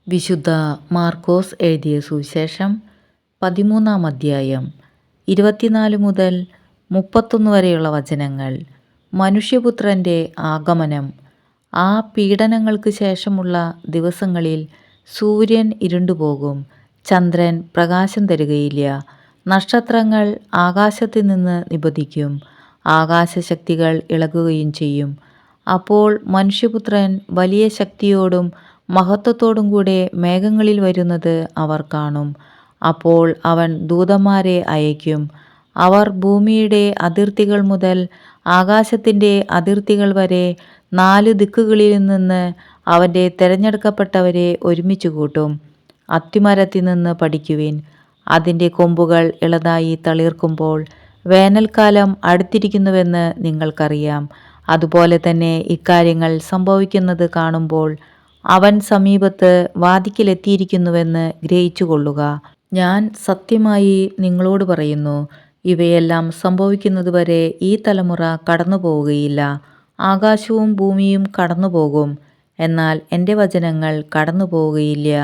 വിശുദ്ധ മാർക്കോസ് എഴുതിയ സുവിശേഷം 13-ാം അധ്യായം 24 മുതൽ 31 വരെയുള്ള വചനങ്ങൾ. മനുഷ്യപുത്രൻ്റെ ആഗമനം. ആ പീഡനങ്ങൾക്ക് ശേഷമുള്ള ദിവസങ്ങളിൽ സൂര്യൻ ഇരുണ്ടുപോകും, ചന്ദ്രൻ പ്രകാശം തരുകയില്ല, നക്ഷത്രങ്ങൾ ആകാശത്ത് നിന്ന് നിപതിക്കും, ആകാശശക്തികൾ ഇളകുകയും ചെയ്യും. അപ്പോൾ മനുഷ്യപുത്രൻ വലിയ ശക്തിയോടും മഹത്വത്തോടും കൂടെ മേഘങ്ങളിൽ വരുന്നത് അവർ കാണും. അപ്പോൾ അവൻ ദൂതന്മാരെ അയക്കും. അവർ ഭൂമിയുടെ അതിർത്തികൾ മുതൽ ആകാശത്തിൻ്റെ അതിർത്തികൾ വരെ 4 ദിക്കുകളിൽ നിന്ന് അവൻ്റെ തിരഞ്ഞെടുക്കപ്പെട്ടവരെ ഒരുമിച്ച് കൂട്ടും. അത്തിമരത്തിൽ നിന്ന് പഠിക്കുവിൻ. അതിൻ്റെ കൊമ്പുകൾ ഇളതായി തളിർക്കുമ്പോൾ വേനൽക്കാലം അടുത്തിരിക്കുന്നുവെന്ന് നിങ്ങൾക്കറിയാം. അതുപോലെ തന്നെ ഇക്കാര്യങ്ങൾ സംഭവിക്കുന്നത് കാണുമ്പോൾ അവൻ സമീപത്ത് വാതിക്കലെത്തിയിരിക്കുന്നുവെന്ന് ഗ്രഹിച്ചു കൊള്ളുക. ഞാൻ സത്യമായി നിങ്ങളോട് പറയുന്നു, ഇവയെല്ലാം സംഭവിക്കുന്നതുവരെ ഈ തലമുറ കടന്നു പോവുകയില്ല. ആകാശവും ഭൂമിയും കടന്നു പോകും, എന്നാൽ എൻ്റെ വചനങ്ങൾ കടന്നു പോവുകയില്ല.